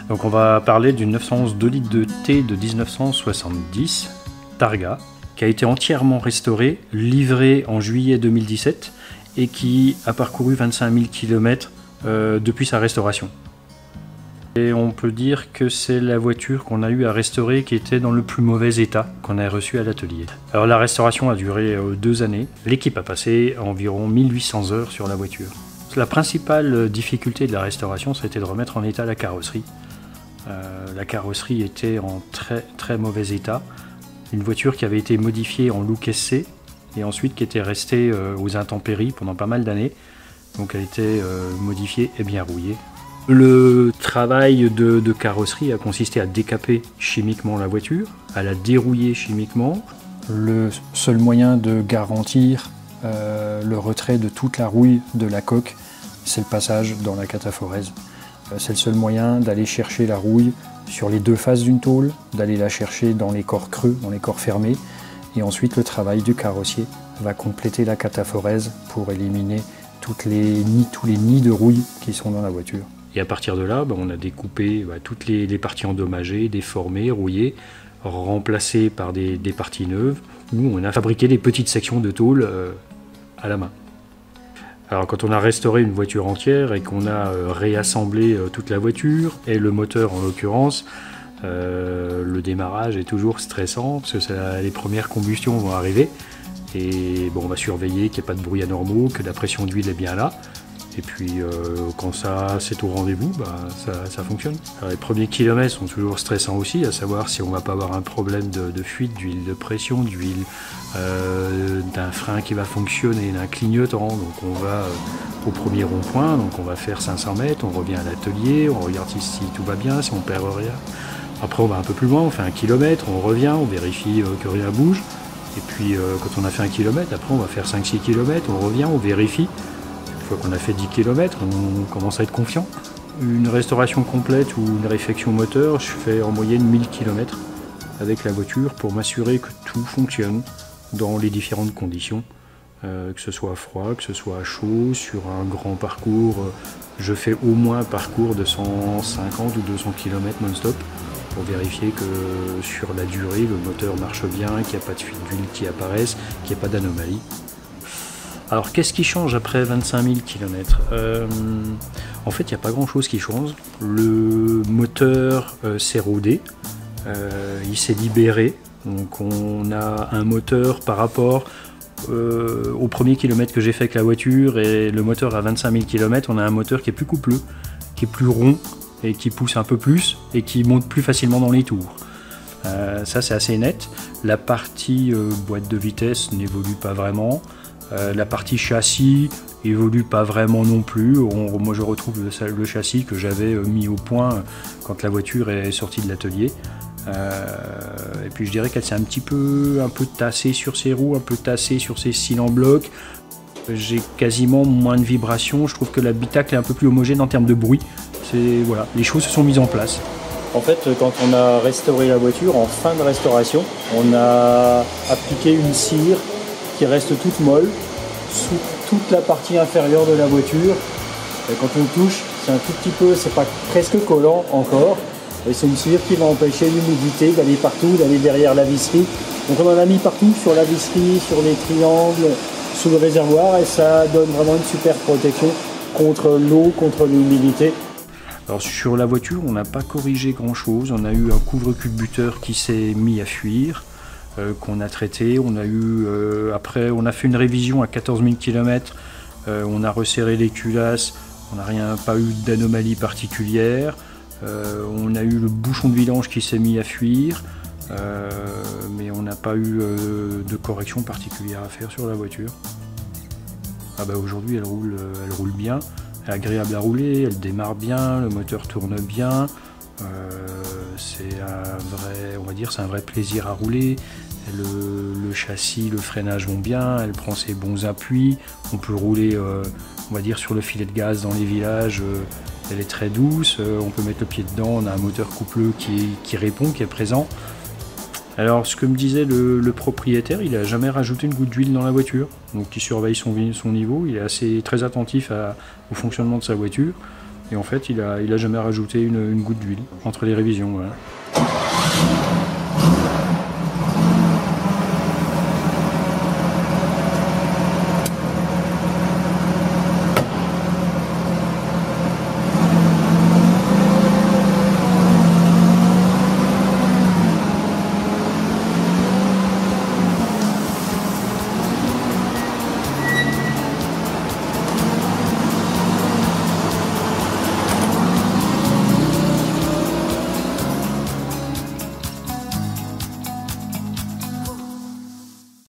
Donc on va parler d'une 911 2 litres de T de 1970, Targa, qui a été entièrement restaurée, livrée en juillet 2017 et qui a parcouru 25 000 km depuis sa restauration. Et on peut dire que c'est la voiture qu'on a eu à restaurer qui était dans le plus mauvais état qu'on a reçu à l'atelier. Alors la restauration a duré 2 années. L'équipe a passé environ 1800 heures sur la voiture. La principale difficulté de la restauration, c'était de remettre en état la carrosserie. La carrosserie était en très mauvais état. Une voiture qui avait été modifiée en look SC et ensuite qui était restée aux intempéries pendant pas mal d'années. Donc elle était modifiée et bien rouillée. Le travail de carrosserie a consisté à décaper chimiquement la voiture, à la dérouiller chimiquement. Le seul moyen de garantir le retrait de toute la rouille de la coque, c'est le passage dans la cataphorèse. C'est le seul moyen d'aller chercher la rouille sur les 2 faces d'une tôle, d'aller la chercher dans les corps creux, dans les corps fermés. Et ensuite, le travail du carrossier va compléter la cataphorèse pour éliminer tous les nids de rouille qui sont dans la voiture. Et à partir de là, on a découpé toutes les parties endommagées, déformées, rouillées, remplacées par des parties neuves, où on a fabriqué des petites sections de tôle à la main. Alors quand on a restauré une voiture entière et qu'on a réassemblé toute la voiture, et le moteur en l'occurrence, le démarrage est toujours stressant, parce que les premières combustions vont arriver, et on va surveiller qu'il n'y ait pas de bruit anormaux, que la pression d'huile est bien là. Et puis quand c'est au rendez-vous, ça fonctionne. Alors, les premiers kilomètres sont toujours stressants aussi, à savoir si on ne va pas avoir un problème de fuite d'huile, de pression d'huile, d'un frein qui va fonctionner, d'un clignotant. Donc on va au premier rond-point, donc on va faire 500 mètres, on revient à l'atelier, on regarde si tout va bien, si on perd rien. Après on va un peu plus loin, on fait 1 kilomètre, on revient, on vérifie que rien bouge. Et puis quand on a fait 1 kilomètre, après on va faire 5-6 kilomètres, on revient, on vérifie. Une fois qu'on a fait 10 km, on commence à être confiant. Une restauration complète ou une réfection moteur, je fais en moyenne 1000 km avec la voiture pour m'assurer que tout fonctionne dans les différentes conditions. Que ce soit froid, que ce soit chaud, sur un grand parcours, je fais au moins un parcours de 150 ou 200 km non-stop pour vérifier que sur la durée, le moteur marche bien, qu'il n'y a pas de fuite d'huile qui apparaissent, qu'il n'y ait pas d'anomalie. Alors qu'est-ce qui change après 25 000 km? En fait, il n'y a pas grand-chose qui change. Le moteur s'est rodé, il s'est libéré. Donc on a un moteur par rapport au premier kilomètre que j'ai fait avec la voiture et le moteur à 25 000 km, on a un moteur qui est plus coupleux, qui est plus rond et qui pousse un peu plus et qui monte plus facilement dans les tours. Ça c'est assez net. La partie boîte de vitesse n'évolue pas vraiment. La partie châssis évolue pas vraiment non plus. Moi je retrouve le châssis que j'avais mis au point quand la voiture est sortie de l'atelier. Et puis je dirais qu'elle s'est un peu tassée sur ses roues, un peu tassée sur ses cils en bloc. J'ai quasiment moins de vibrations. Je trouve que l'habitacle est un peu plus homogène en termes de bruit. Voilà, les choses se sont mises en place. En fait, quand on a restauré la voiture, en fin de restauration, on a appliqué une cire qui reste toute molle sous toute la partie inférieure de la voiture. Et quand on touche, c'est un tout petit peu, c'est pas presque collant encore. Et c'est une cire qui va empêcher l'humidité d'aller partout, d'aller derrière la visserie. Donc on en a mis partout, sur la visserie, sur les triangles, sous le réservoir, et ça donne vraiment une super protection contre l'eau, contre l'humidité. Alors sur la voiture, on n'a pas corrigé grand chose. On a eu un couvre-culbuteur qui s'est mis à fuir, qu'on a traité. On a eu, après, on a fait une révision à 14 000 km. On a resserré les culasses. On n'a pas eu d'anomalie particulière. On a eu le bouchon de vidange qui s'est mis à fuir. Mais on n'a pas eu de correction particulière à faire sur la voiture. Aujourd'hui, elle roule bien. Elle est agréable à rouler, elle démarre bien, le moteur tourne bien. C'est un vrai plaisir à rouler. Le châssis, le freinage vont bien, elle prend ses bons appuis. On peut rouler, sur le filet de gaz dans les villages. Elle est très douce. On peut mettre le pied dedans. On a un moteur coupleux qui répond, qui est présent. Alors, ce que me disait le propriétaire, il n'a jamais rajouté une goutte d'huile dans la voiture. Donc, il surveille son niveau. Il est très attentif au fonctionnement de sa voiture. Et en fait, il a jamais rajouté une goutte d'huile entre les révisions. Voilà.